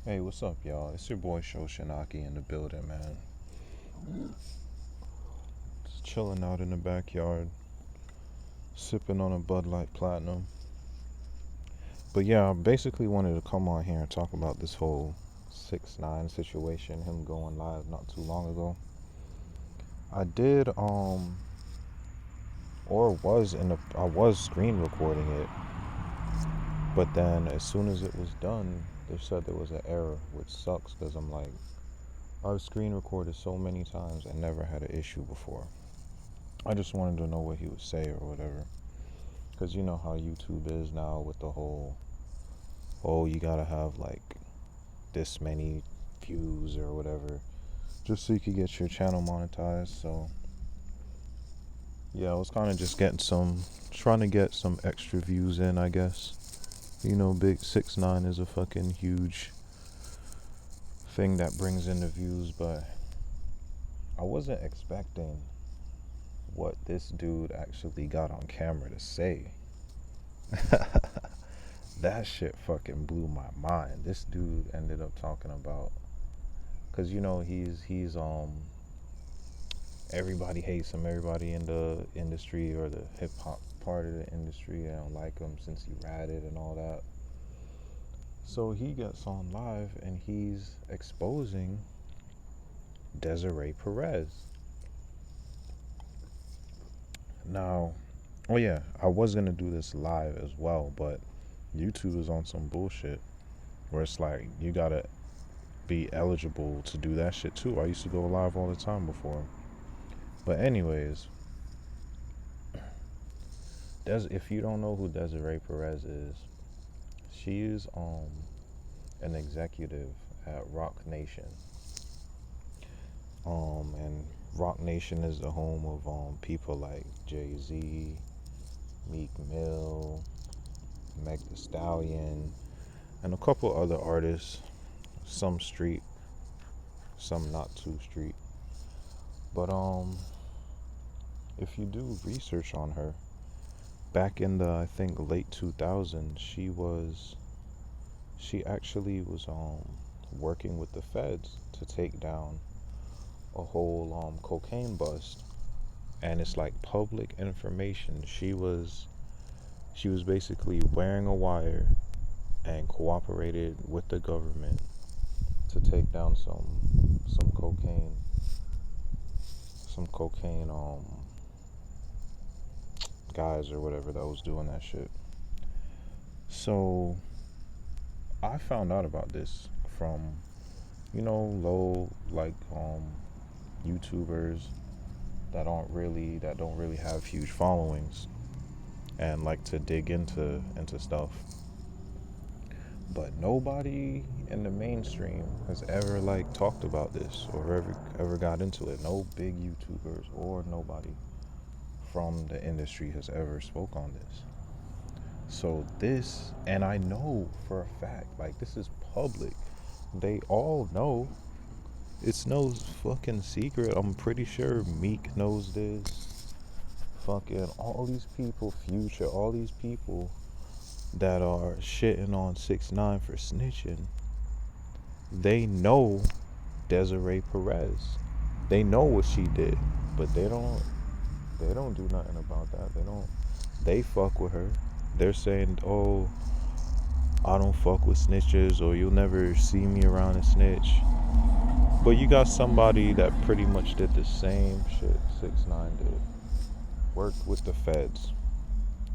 Hey, what's up, y'all? It's your boy Shoshinaki in the building, man. Just chilling out in the backyard, sipping on a Bud Light Platinum. But yeah, I basically wanted to come on here and talk about this whole 6ix9ine situation, him going live not too long ago. I did, or was I was screen recording it, but then as soon as it was done, they said there was an error, which sucks because I'm like, I've screen recorded so many times and never had an issue before. I just wanted to know what he would say or whatever. Because you know how YouTube is now with the whole, oh, you gotta have like this many views or whatever, just so you could get your channel monetized. So, yeah, I was kind of just trying to get some extra views in, I guess. You know, big 6ix9ine is a fucking huge thing that brings in the views, but I wasn't expecting what this dude actually got on camera to say. That shit fucking blew my mind. This dude ended up talking about, cause you know he's everybody hates him. Everybody in the industry or the hip hop part of the industry, I don't like him since he ratted and all that. So he gets on live and he's exposing Desiree Perez. Now, oh yeah, I was gonna do this live as well, but YouTube is on some bullshit where it's like you gotta be eligible to do that shit too. I used to go live all the time before. But anyways, if you don't know who Desiree Perez is, she is an executive at Rock Nation. And Rock Nation is the home of people like Jay-Z, Meek Mill, Meg Thee Stallion, and a couple other artists. Some street, some not too street. But if you do research on her, back in the I think late 2000s, she actually was working with the feds to take down a whole cocaine bust, and it's like public information. She was basically wearing a wire and cooperated with the government to take down some cocaine guys or whatever that was doing that shit. So I found out about this from low like YouTubers that don't really have huge followings and like to dig into stuff. But nobody in the mainstream has ever like talked about this or ever got into it. No big YouTubers or nobody from the industry has ever spoke on this. So this, and I know for a fact, like this is public. They all know. It's no fucking secret. I'm pretty sure Meek knows this. Fucking all these people, Future, all these people that are shitting on 6ix9ine for snitching, they know Desiree Perez. They know what she did, but they don't do nothing about that. They fuck with her. They're saying, "Oh, I don't fuck with snitches," or "You'll never see me around a snitch." But you got somebody that pretty much did the same shit 6ix9ine did. Worked with the feds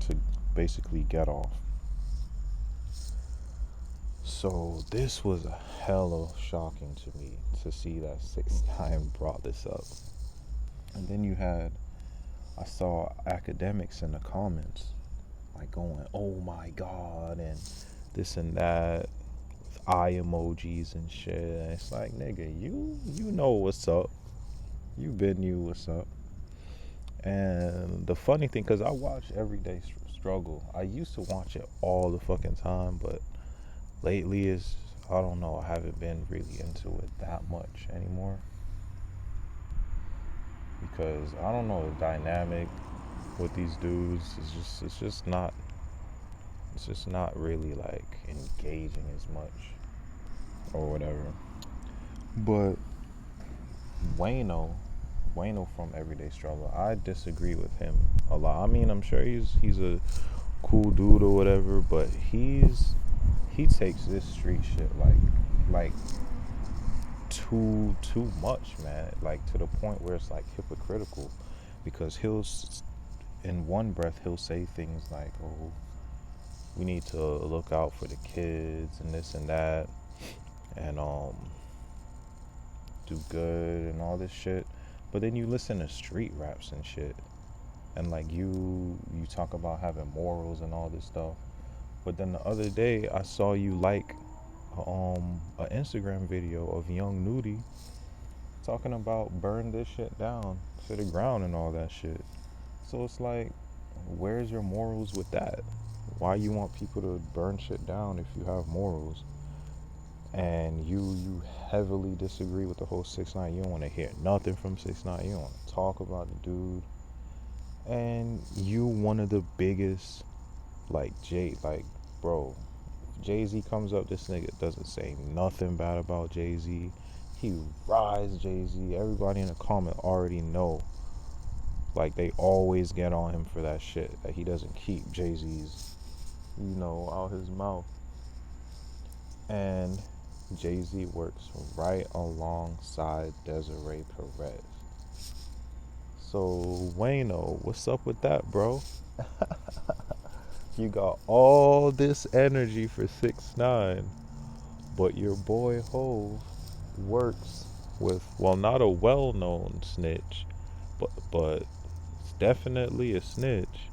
to basically get off. So this was a hella shocking to me to see that 6ix9ine brought this up. And then I saw academics in the comments like going, "Oh my god," and this and that, with eye emojis and shit. And it's like, nigga, you know what's up. You been you what's up. And the funny thing, because I watch Everyday Struggle. I used to watch it all the fucking time, but lately I don't know, I haven't been really into it that much anymore. Because I don't know, the dynamic with these dudes is it's just not really like engaging as much. or whatever. But Wayno from Everyday Struggle, I disagree with him a lot. I mean, I'm sure he's a cool dude or whatever, but he takes this street shit like too much, man. Like to the point where it's like hypocritical, because in one breath he'll say things like, "Oh, we need to look out for the kids and this and that, and do good and all this shit." But then you listen to street raps and shit, and like you talk about having morals and all this stuff. But then the other day I saw you like an Instagram video of Young Nudie talking about burn this shit down to the ground and all that shit. So it's like, where's your morals with that? Why you want people to burn shit down if you have morals? And you heavily disagree with the whole 6ix9ine. You don't want to hear nothing from 6ix9ine. You don't want to talk about the dude. And you one of the biggest, like bro, Jay-Z comes up, this nigga doesn't say nothing bad about Jay-Z. He rides Jay-Z. Everybody in the comment already know. Like, they always get on him for that shit, that he doesn't keep Jay-Z's, out his mouth. And Jay-Z works right alongside Desiree Perez. So, Wayno, what's up with that, bro? You got all this energy for 6ix9ine, but your boy Hove works with, well, not a well-known snitch, but it's definitely a snitch.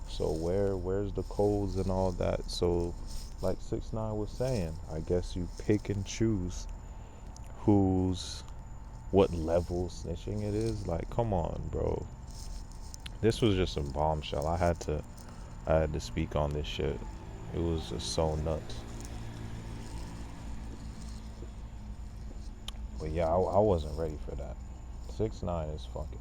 So where's the codes and all that? So, like 6ix9ine was saying, I guess you pick and choose what level snitching it is. Like, come on, bro. This was just a bombshell. I had to speak on this shit. It was just so nuts. But yeah, I wasn't ready for that. 6ix9ine is fucking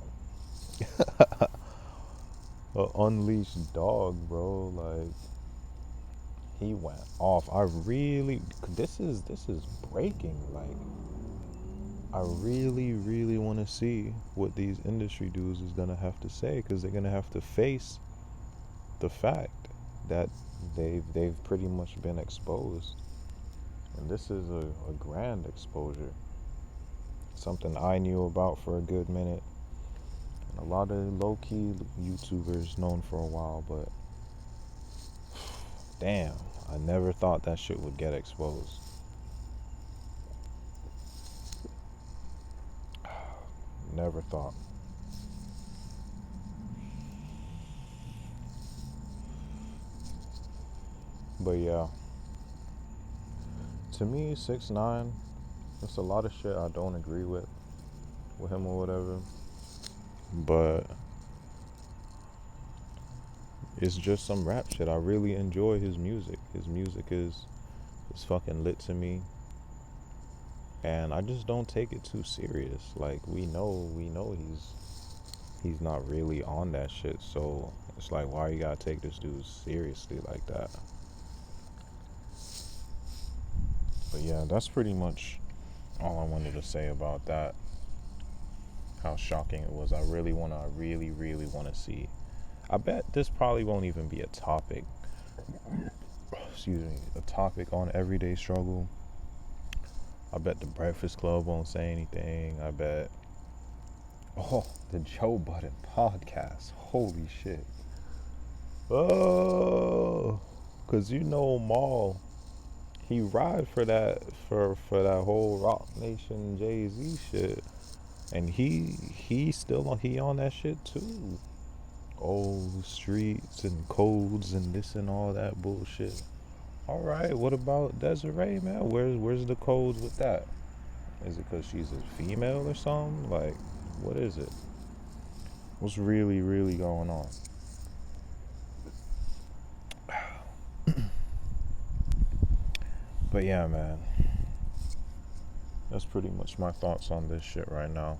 a unleashed dog, bro. Like, he went off. This is breaking. Like, I really want to see what these industry dudes is gonna have to say, because they're gonna have to face the fact that they've pretty much been exposed, and this is a grand exposure. Something I knew about for a good minute, and a lot of low-key YouTubers known for a while, but damn, I never thought that shit would get exposed. Never thought. But yeah, to me, 6ix9ine, there's a lot of shit I don't agree with him or whatever, but it's just some rap shit. I really enjoy his music. His music is fucking lit to me, and I just don't take it too serious. Like, we know he's not really on that shit, so it's like, why you gotta take this dude seriously like that? But yeah, that's pretty much all I wanted to say about that. How shocking it was. I really want to see. I bet this probably won't even be a topic. Excuse me, a topic on Everyday Struggle. I bet the Breakfast Club won't say anything. I bet. Oh, the Joe Budden podcast. Holy shit. Oh, cause Maul, he ride for that whole Rock Nation Jay-Z shit, and he on that shit too. Oh, streets and codes and this and all that bullshit. All right, what about Desiree, man? Where's the codes with that? Is it because she's a female or something? Like, what is it? What's really going on? But yeah, man, that's pretty much my thoughts on this shit right now.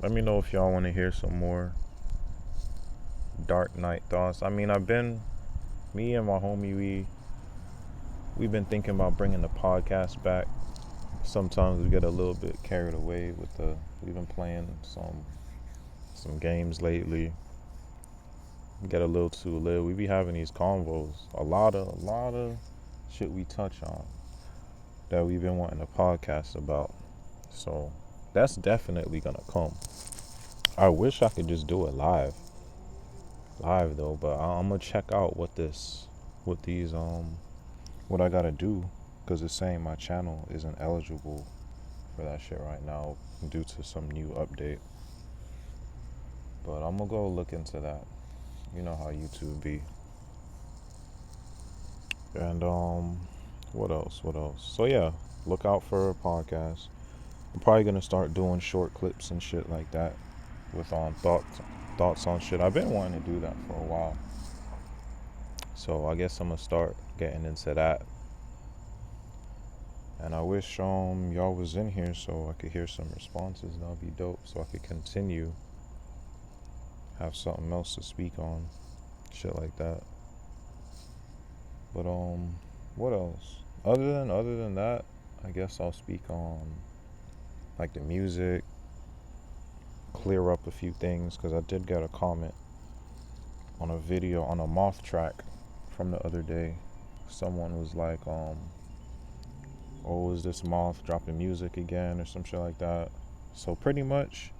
Let me know if y'all want to hear some more Dark Knight thoughts. I mean, me and my homie, we've been thinking about bringing the podcast back sometimes we get a little bit carried away with the. We've been playing some games lately. Get a little too lit. We be having these convos. A lot of shit we touch on that we've been wanting to podcast about. So that's definitely gonna come. I wish I could just do it live though, but I'm gonna check out what I gotta do, because it's saying my channel isn't eligible for that shit right now due to some new update. But I'm gonna go look into that. You know how YouTube be. And what else? So yeah, look out for a podcast. I'm probably gonna start doing short clips and shit like that with thoughts on shit. I've been wanting to do that for a while. So I guess I'm gonna start getting into that. And I wish y'all was in here so I could hear some responses. That'll be dope. So I could continue, have something else to speak on, shit like that. But what else? Other than that, I guess I'll speak on like the music, clear up a few things, because I did get a comment on a video on a Moth track from the other day. Someone was like, oh, is this Moth dropping music again or some shit like that? So pretty much,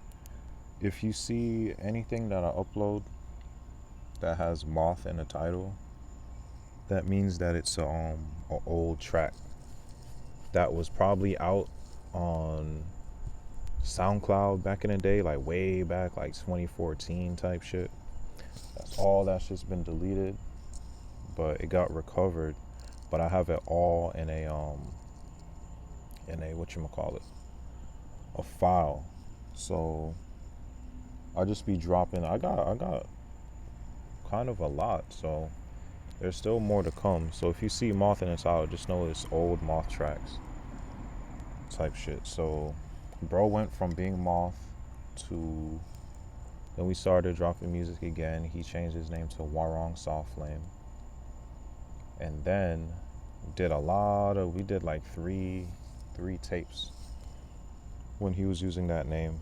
if you see anything that I upload that has Moth in the title, that means that it's a old track that was probably out on SoundCloud back in the day, like way back, like 2014 type shit. That's all that shit's been deleted, but it got recovered. But I have it all in a whatchamacallit, a file. So I just be dropping. I got kind of a lot, so there's still more to come. So if you see Moth in the title, just know it's old Moth tracks type shit. So bro went from being Moth to, then we started dropping music again. He changed his name to Warong Soft Flame. And then we did like three tapes when he was using that name.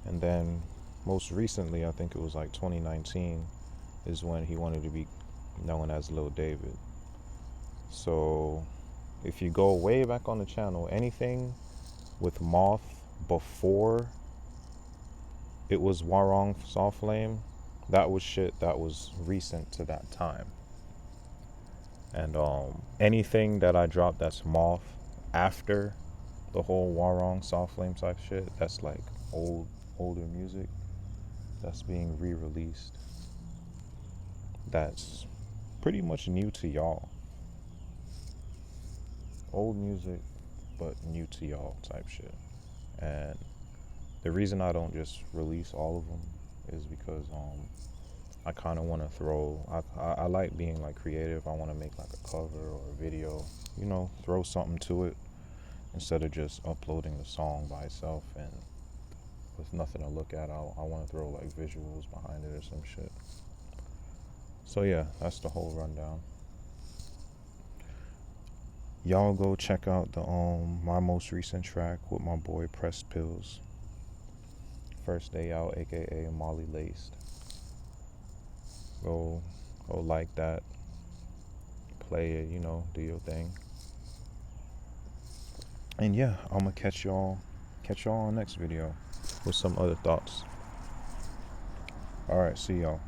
And then most recently, I think it was like 2019, is when he wanted to be known as Lil David. So if you go way back on the channel, anything with Moth before it was Warong Soft Flame, that was shit that was recent to that time. And anything that I dropped that's Moth after the whole Warong Soft Flame type shit, that's like older music that's being re-released. That's pretty much new to y'all. Old music, but new to y'all type shit. And the reason I don't just release all of them is because I kind of want to I like being like creative. I want to make like a cover or a video, throw something to it instead of just uploading the song by itself and with nothing to look at. I want to throw like visuals behind it or some shit. So yeah, that's the whole rundown. Y'all go check out the my most recent track with my boy Pressed Pills. First Day Out, aka Molly Laced. Go like that. Play it, do your thing. And yeah, I'm gonna catch y'all on next video with some other thoughts. Alright, see y'all.